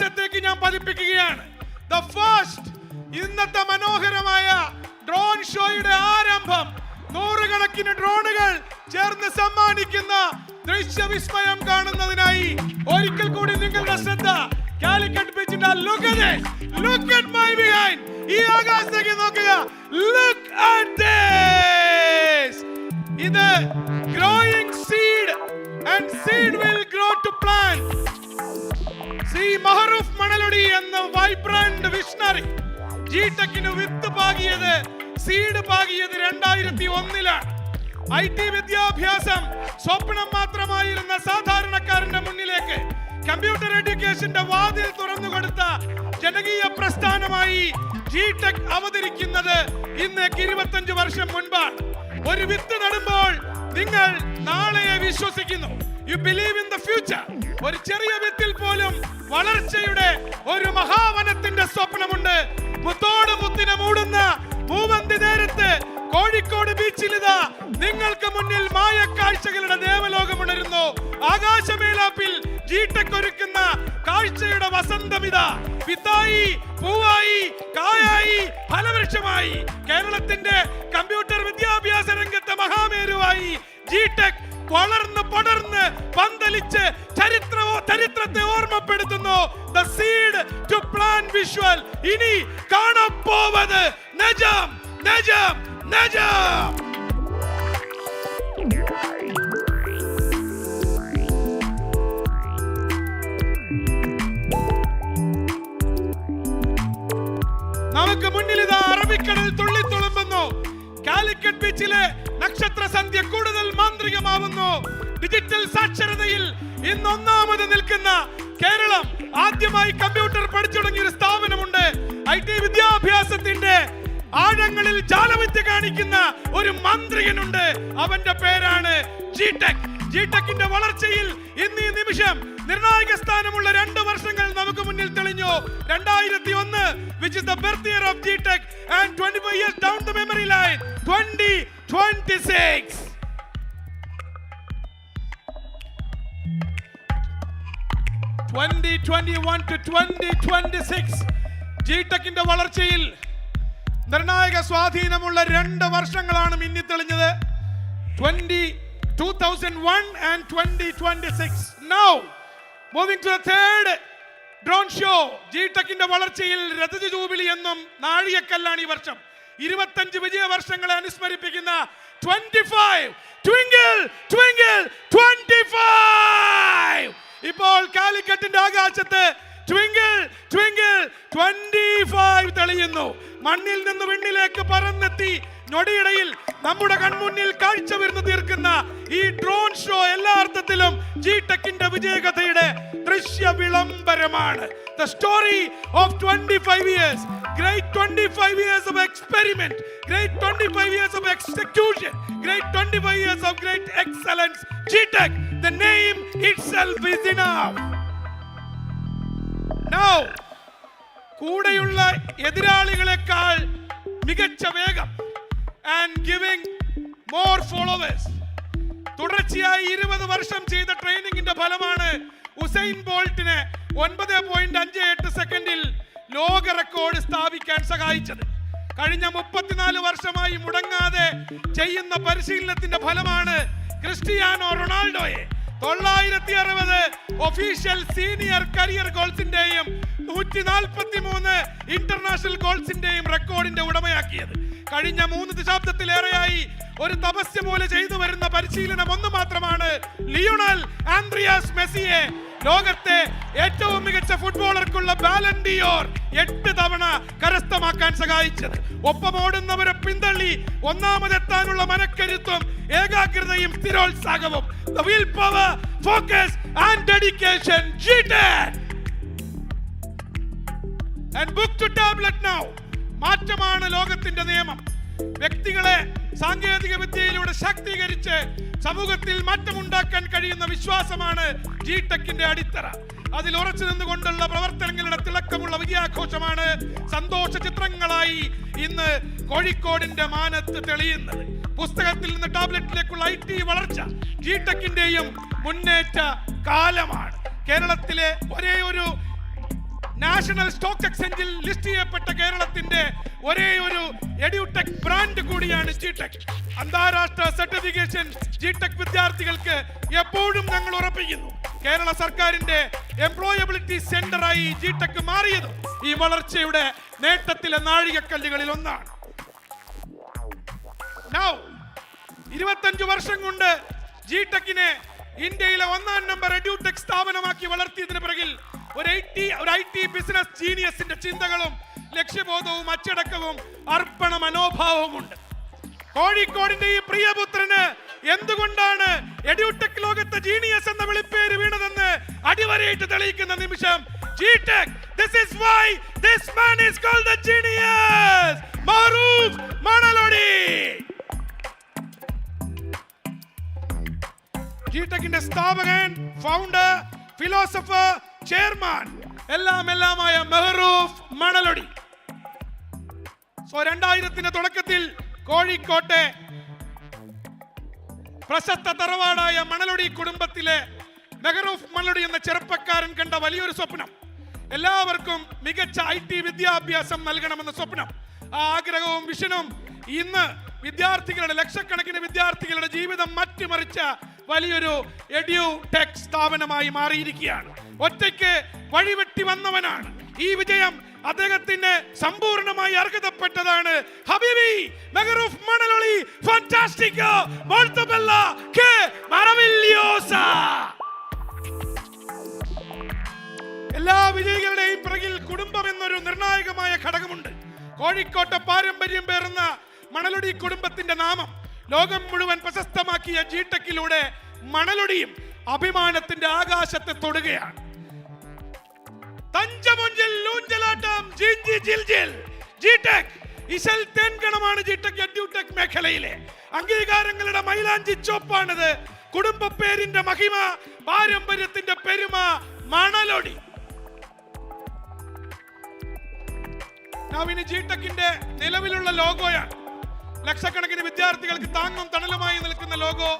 വർഷത്തേക്ക് ഞാൻ പതിപ്പിക്കുകയാണ്. The first, ഇന്നത്തെ മനോഹരമായ ഡ്രോൺ ഷോയുടെ ആരംഭം. നൂറുകണക്കിന് ഡ്രോണുകൾ ചേർന്ന് സമ്മാനിക്കുന്ന ദൃശ്യവിസ്മയം കാണുന്നതിനായി ഒരിക്കൽ കൂടി നിങ്ങളുടെ ശ്രദ്ധ കാലിക്കറ്റ് ബീച്ചിന്റെ look at this, look at my behind. ഈ ആകാശത്തേക്ക് നോക്കുക. Look at this. ഇത് growing seed and seed will grow to plant. See Mahroof Manalody എന്ന വൈബ്രന്റ് വിഷണറി ജിടെക്കിന് വിത്ത് പാകിയത്, സീഡ് പാകിയത് 2001-ലാണ്. IT വിദ്യാഭ്യാസം സ്വപ്നം മാത്രമായിരുന്ന സാധാരണക്കാരന്റെ മുന്നിലേക്ക് കമ്പ്യൂട്ടർ എഡ്യൂക്കേഷന്റെ വാതിൽ തുറന്നുകൊടുത്ത ജനകീയ പ്രസ്ഥാനമായി ജിടെക് അവതരിക്കുന്നത് ഇന്നേക്ക് 25 വർഷം മുൻപാണ്. ഒരു വിത്ത് നടുമ്പോൾ നിങ്ങൾ നാളെയെ വിശ്വസിക്കുന്നു. You believe in the future. ഒരു ചെറിയ വിത്തിൽ പോലും വളർച്ചയുടെ ഒരു മഹാവനത്തിന്റെ സ്വപ്നമുണ്ട്. മുത്തോട് മുത്തിനെ മൂടുന്ന മൂവന്തി നേരത്ത് കോഴിക്കോട് ബീച്ചിലിതാ നിങ്ങൾക്ക് മുന്നിൽ മായക്കാഴ്ചകളുടെ ദേവലോകമുണരുന്നു. ആകാശമേലാപ്പിൽ ജിടെക് ഒരുക്കുന്ന കാഴ്ചയുടെ വസന്തമിതാ. വിത്തായി, പൂവായി, കായായി, ഫലവൃക്ഷമായി കേരളത്തിന്റെ കമ്പ്യൂട്ടർ വിദ്യാഭ്യാസ രംഗത്തെ മഹാമേരുവായി ജിടെക് വളർന്ന് പടർന്ന് പന്തലിച്ച് ചരിത്രത്തെ ഓർമ്മപ്പെടുത്തുന്നു. The seed to plant visual. ഇനി കാണപ്പോവത് നജം നജം നജം. നമുക്ക് മുന്നിൽ ഇതാ അറബിക്കടൽ തുള്ളിത്തുളുമ്പുന്നു. കാലിക്കറ്റ് ബീച്ചിലെ നക്ഷത്ര സന്ധ്യ കൂടുതൽ മാന്ത്രികമാവുന്നു. ഡിജിറ്റൽ സാക്ഷരതയിൽ ഇന്ന് ഒന്നാമത് നിൽക്കുന്ന കേരളം. ആദ്യമായി കമ്പ്യൂട്ടർ പഠിച്ചു തുടങ്ങിയ ഒരു സ്ഥാപനമുണ്ട്. IT വിദ്യാഭ്യാസത്തിന്റെ ആഴങ്ങളിൽ ജാലവിദ്യ കാണിക്കുന്ന ഒരു മന്ത്രികനുണ്ട്. അവന്റെ പേരാണ് ജിടെക്. ജിടെക്കിന്റെ വളർച്ചയിൽ ഇന്ന് ഈ നിമിഷം നിർണായക സ്ഥാനമുള്ള 2 വർഷങ്ങൾ നമുക്ക് മുന്നിൽ തെളിഞ്ഞു. 2001, which is the birth year of GTech, and 25 years down the memory line, 2026. 2021 to 2026 ജിടെക്കിന്റെ വളർച്ചയിൽ നിർണായക സ്വാധീനമുള്ള 2 വർഷങ്ങളാണ് മിന്നി തെളിഞ്ഞത്. 2001 and 2026. Now moving to the third drone show. ജിടെക്കിന്റെ വളർച്ചയിൽ രജത ജൂബിലി എന്നും നാഴികക്കല്ലാണ് ഈ വർഷം. 25 വിജയ വർഷങ്ങളെ അനുസ്മരിപ്പിക്കുന്ന 25 twinkle twinkle 25. ഇപ്പോൾ കാലിക്കറ്റിന്റെ ആകാശത്ത് twinkle twinkle 25 തെളിയുന്നു. മണ്ണിൽ നിന്ന് വിണ്ണിലേക്ക് പറന്നെത്തി ഞൊടിയിടയിൽ നമ്മുടെ കൺമുന്നിൽ കാഴ്ച വിരുന്ന് തീർക്കുന്ന ഈ ഡ്രോൺ ഷോ എല്ലാ അർത്ഥത്തിലും ജിടെക്കിന്റെ വിജയകഥയുടെ ദൃശ്യ വിളംബരമാണ്. The story of 25 years, great 25 years of experiment, great 25 years of execution, great 25 years of great excellence. GTech, the name itself is enough. Now, കൂടെയുള്ള എതിരാളികളെക്കാൾ മികച്ച വേഗം and giving more followers. തുടർച്ചയായി 20 വർഷം ചെയ്ത ട്രെയിനിങ്ങിന്റെ ഫലമാണ് ഉസൈൻ ബോൾട്ടിനെ 9.58 സെക്കൻഡിൽ ലോക റെക്കോർഡ് സ്ഥാപിക്കാൻ സഹായിച്ചത്. കഴിഞ്ഞ 34 വർഷമായി മുടങ്ങാതെ ചെയ്യുന്ന പരിശീലനത്തിന്റെ ഫലമാണ് ക്രിസ്റ്റിയാനോ റൊണാൾഡോയെ 960 ഒഫീഷ്യൽ സീനിയർ കരിയർ ഗോൾസിന്റെയും 143 ഇന്റർനാഷണൽ ഗോൾസിന്റെയും റെക്കോർഡിന്റെ ഉടമയാക്കിയത്. കഴിഞ്ഞ 3 ദശാബ്ദത്തിലേറെയായി ഒരു തപസ്യ പോലെ ചെയ്തു വരുന്ന പരിശീലനം ഒന്ന് മാത്രമാണ് ലിയോണൽ ആൻഡ്രിയാസ് മെസ്സിയെ ലോകത്തെ ഏറ്റവും മികച്ച ഫുട്ബോളർക്കുള്ള ബാലൻ ഡിയോർ 8 തവണ കരസ്ഥമാക്കാൻ സഹായിച്ചത്. ഒപ്പമോടുന്നവരെ പിന്തള്ളി ഒന്നാമതെത്താനുള്ള മനക്കരുത്തും ഏകാഗ്രതയും സ്ഥിരോത്സാഹവും. The willpower, focus and dedication. GTech. And book to tablet now. മാറ്റമാണ് ലോകത്തിന്റെ നിയമം. വ്യക്തികളെ സാങ്കേതിക വിദ്യയിലൂടെ ശാക്തീകരിച്ച് സമൂഹത്തിൽ മാറ്റമുണ്ടാക്കാൻ കഴിയുന്ന വിശ്വാസമാണ് ജിടെക്കിന്റെ അടിത്തറ. അതിൽ ഉറച്ചു നിന്നുകൊണ്ടുള്ള പ്രവർത്തനങ്ങളുടെ തിളക്കമുള്ള വിജയാഘോഷമാണ് സന്തോഷ ചിത്രങ്ങളായി ഇന്ന് കോഴിക്കോടിന്റെ മാനത്ത് തെളിയുന്നത്. പുസ്തകത്തിൽ നിന്ന് ടാബ്ലറ്റിലേക്കുള്ള IT വളർച്ച ജിടെക്കിന്റെയും മുന്നേറ്റ കാലമാണ്. കേരളത്തിലെ ഒരേ ഒരു നാഷണൽ സ്റ്റോക്ക് എക്സ്ചേഞ്ചിൽ ലിസ്റ്റ് ചെയ്യപ്പെട്ട കേരളത്തിന്റെ ഒരേ ഒരു എഡ്യൂടെക് ബ്രാൻഡ് കൂടിയാണ് ജിടെക്. അന്താരാഷ്ട്ര സർട്ടിഫിക്കേഷൻ ജിടെക് വിദ്യാർത്ഥികൾക്ക് എപ്പോഴും ഞങ്ങൾ ഉറപ്പിക്കുന്നു. കേരള സർക്കാരിന്റെ എംപ്ലോയബിലിറ്റി സെന്ററായി ജിടെക് മാറിയതും ഈ വളർച്ചയുടെ നേട്ടത്തിലെ നാഴികക്കല്ലുകളിൽ ഒന്നാണ്. 25 വർഷം കൊണ്ട് ജിടെക്കിനെ ഇന്ത്യയിലെ 1-ാം നമ്പർ എഡ്യൂടെക് സ്ഥാപനമാക്കി വളർത്തിയതിന് പിറകിൽ ഒരു IT ബിസിനസ് ജീനിയസിന്റെ ചിന്തകളും ലക്ഷ്യബോധവും അച്ചടക്കവും അർപ്പണ മനോഭാവവും ഉണ്ട്. കോഴിക്കോടിന്റെ ഈ പ്രിയപുത്രന് എന്തുകൊണ്ടാണ് എഡ്യൂടെക് ലോകത്തെ ജീനിയസ് എന്ന വിളിപ്പേര് വീണതെന്ന് അടിവരയിട്ട് തെളിയിക്കുന്ന നിമിഷം G-Tec. This is why this man is called the genius. മാറൂഫ് Manalody. ജിടെക്കിന്റെ സ്ഥാപകൻ, ഫൗണ്ടർ, ഫിലോസഫർ, ചെയർമാൻ എല്ലാമായ മെഹറൂഫ് മണലൊടി. 2000ത്തിന്റെ തുടക്കത്തിൽ കോഴിക്കോട്ടെ പ്രശസ്ത തറവാടായ മണലൊടി കുടുംബത്തിലെ മെഹറൂഫ് മണലൊടി എന്ന ചെറുപ്പക്കാരൻ കണ്ട വലിയൊരു സ്വപ്നം, എല്ലാവർക്കും മികച്ച IT വിദ്യാഭ്യാസം നൽകണമെന്ന സ്വപ്നം. ആ ആഗ്രഹവും വിഷനും ഇന്ന് ലക്ഷക്കണക്കിന് വിദ്യാർത്ഥികളുടെ ജീവിതം മാറ്റിമറിച്ച വലിയൊരു എഡ്യൂടെക് സ്ഥാപനമായി മാറിയിരിക്കുകയാണ്. ഒറ്റയ്ക്ക് വഴിവെട്ടി വന്നവനാണ്. ഈ വിജയം അദ്ദേഹത്തിന് സമ്പൂർണ്ണമായി അർഹതപ്പെട്ടതാണ്. ഹബീബി മെഹറൂഫ് മണലൊടി ഫാന്റാസ്റ്റിക്കോ മോൾട്ടോ ബെല്ല കെ മറവില്യോസ. എല്ലാ വിജയികളുടെയും പിറകിൽ കുടുംബം എന്നൊരു നിർണായകമായ ഘടകമുണ്ട്. കോഴിക്കോട്ടെ പാരമ്പര്യം പേറുന്ന മണലൊടി കുടുംബത്തിന്റെ നാമം ലോകം മുഴുവൻ പ്രശസ്തമാക്കിയ ജിടെക്കിലൂടെ മണലൊടിയും അഭിമാനത്തിന്റെ ആകാശത്തെ തൊടുകയാണ്. തഞ്ചമൊഞ്ചിൽ ലൂഞ്ചലാട്ടം ജിഞ്ചി ജിൽജിൽ ജിടെക് ഇശൽ തെൻഗണമാണ് ജിടെക് എഡ്യൂടെക് മേഖലയിലെ അംഗീകാരങ്ങളുടെ മൈലാഞ്ചി ചോപ്പാണിത്. കുടുംബ പേരിന്റെ മഹിമ, പാരമ്പര്യത്തിന്റെ പെരുമ മണലൊടി. നവീന ജിടെക്കിന്റെ നിലവിലുള്ള ലോഗോയാണ്. ലക്ഷക്കണക്കിന് വിദ്യാർത്ഥികൾക്ക് താങ്ങും തണലുമായി നിൽക്കുന്ന ലോഗോ.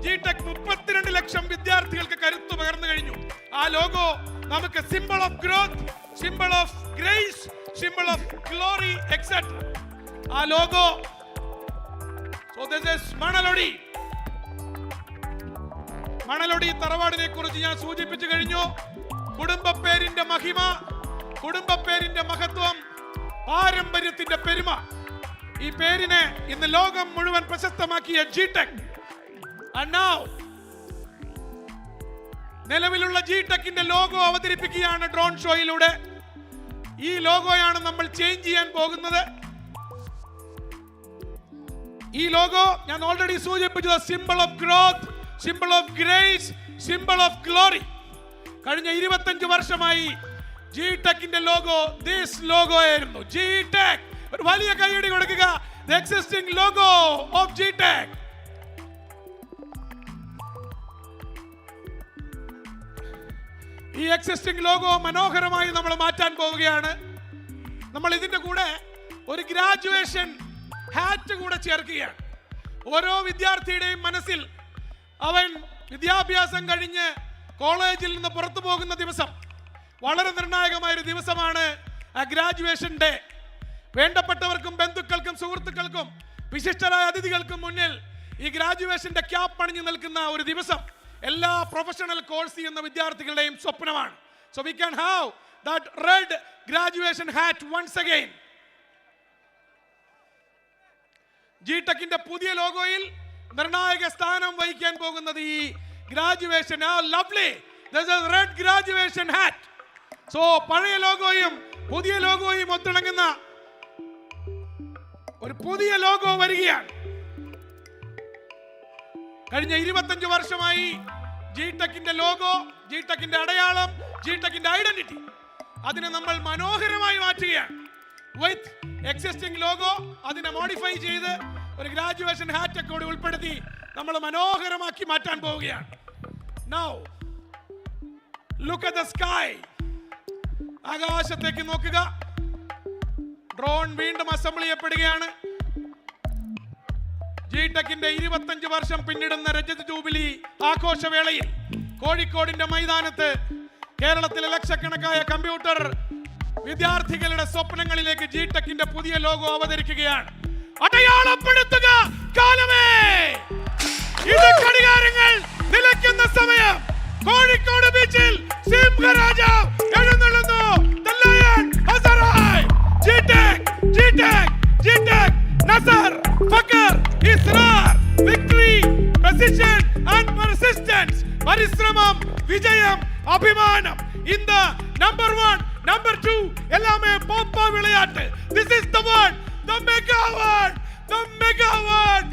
ജിടെക് 32 ലക്ഷം വിദ്യാർത്ഥികൾക്ക് കരുത്തു പകർന്നു കഴിഞ്ഞു. ആ ലോഗോ നമുക്ക് symbol of growth, symbol of grace, symbol of glory etcetera. ആ ലോഗോ മണലൊടി. മണലൊടി തറവാടിനെ കുറിച്ച് ഞാൻ സൂചിപ്പിച്ചു കഴിഞ്ഞു. കുടുംബ പേരിന്റെ മഹിമ, കുടുംബ പേരിന്റെ മഹത്വം, പാരമ്പര്യത്തിന്റെ പെരുമ. ഈ പേരിനെ ഇന്ന് ലോകം മുഴുവൻ പ്രശസ്തമാക്കിയ ജിടെക്. നിലവിലുള്ള ജിടെക്കിന്റെ ലോഗോ അവതരിപ്പിക്കുകയാണ് ഡ്രോൺ ഷോയിലൂടെ. ഈ ലോഗോയാണ് നമ്മൾ ചേഞ്ച് ചെയ്യാൻ പോകുന്നത്. ഈ ലോഗോ ഞാൻ ഓൾറെഡി സൂചിപ്പിച്ചത് symbol of growth, symbol of grace, symbol of glory. കഴിഞ്ഞ 25 വർഷമായി ജിടെക്കിന്റെ ലോഗോ ദിസ് ലോഗോ ആയിരുന്നു. ജിടെക്. ഒരു വലിയ കൈയടി കൊടുക്കുക. The existing logo of GTech. ഈ എക്സിസ്റ്റിംഗ് ലോഗോ മനോഹരമായി നമ്മൾ മാറ്റാൻ പോവുകയാണ്. നമ്മൾ ഇതിന്റെ കൂടെ ഒരു ഗ്രാജുവേഷൻ ഹാറ്റ് കൂടെ ചേർക്കുകയാണ്. ഓരോ വിദ്യാർത്ഥിയുടെയും മനസ്സിൽ അവൻ വിദ്യാഭ്യാസം കഴിഞ്ഞ് കോളേജിൽ നിന്ന് പുറത്തു പോകുന്ന ദിവസം വളരെ നിർണായകമായ ഒരു ദിവസമാണ് ആ ഗ്രാജുവേഷൻ ഡേ. വേണ്ടപ്പെട്ടവർക്കും ബന്ധുക്കൾക്കും സുഹൃത്തുക്കൾക്കും വിശിഷ്ടരായ അതിഥികൾക്കും മുന്നിൽ ഈ ഗ്രാജുവേഷന്റെ ക്യാപ്പ് അണിഞ്ഞു നിൽക്കുന്ന ഒരു ദിവസം എല്ലാ പ്രൊഫഷണൽ കോഴ്സ് ചെയ്യുന്ന വിദ്യാർത്ഥികളുടെയും സ്വപ്നമാണ്. So we can have that red graduation hat once again. ജിടെക്കിന്റെ പുതിയ ലോഗോയിൽ നിർണായക സ്ഥാനം വഹിക്കാൻ പോകുന്നത് ഈ graduation. Lovely, this is red graduation hat. So പഴയ ലോഗോയും പുതിയ ലോഗോയും ഒത്തിണങ്ങുന്ന ഒരു പുതിയ ലോഗോ വരികയാണ്. കഴിഞ്ഞ 25 വർഷമായി ജിടെക്കിന്റെ ലോഗോ, ജിടെക്കിന്റെ അടയാളം, ജിടെക്കിന്റെ ഐഡന്റിറ്റി അതിനെ നമ്മൾ മനോഹരമായി മാറ്റുകയാണ്. വിത്ത് എക്സിസ്റ്റിംഗ് ലോഗോ അതിനെ മോഡിഫൈ ചെയ്ത് ഒരു ഗ്രാജുവേഷൻ ഹാറ്റ് കൂടി ഉൾപ്പെടുത്തി നമ്മൾ മനോഹരമാക്കി മാറ്റാൻ പോവുകയാണ്. Now look at the sky. ആകാശത്തേക്ക് നോക്കുക. ഡ്രോൺ വീണ്ടും അസംബിൾ ചെയ്യപ്പെടുകയാണ്. ജിടെക്കിന്റെ 25 വർഷം പിന്നിടുന്ന രജത ജൂബിലി ആഘോഷവേളയിൽ കോഴിക്കോടിന്റെ മൈതാനത്ത് കേരളത്തിലെ ലക്ഷക്കണക്കായ കമ്പ്യൂട്ടർ വിദ്യാർത്ഥികളുടെ സ്വപ്നങ്ങളിലേക്ക് ജിടെക്കിന്റെ പുതിയ ലോഗോ അവതരിക്കുകയാണ്. അടയാളപ്പെടുത്തുക കാലമേ. ഇത് ഘടികാരങ്ങൾ നിലയ്ക്കുന്ന സമയം. കോഴിക്കോട് ബീച്ചിൽ സിംഹരാജാവ് എഴുന്നള്ളുന്നു. The lion has arrived. G-Tec, G-Tec, G-Tec. Nasar, ഫക്കർ, Israr. Victory, precision and persistence. പരിശ്രമം, വിജയം, അഭിമാനം. In the number 1, number 2 എല്ലാമേ പോപ്പ വിളയാട്ട്. This is the one, the mega one, the mega one.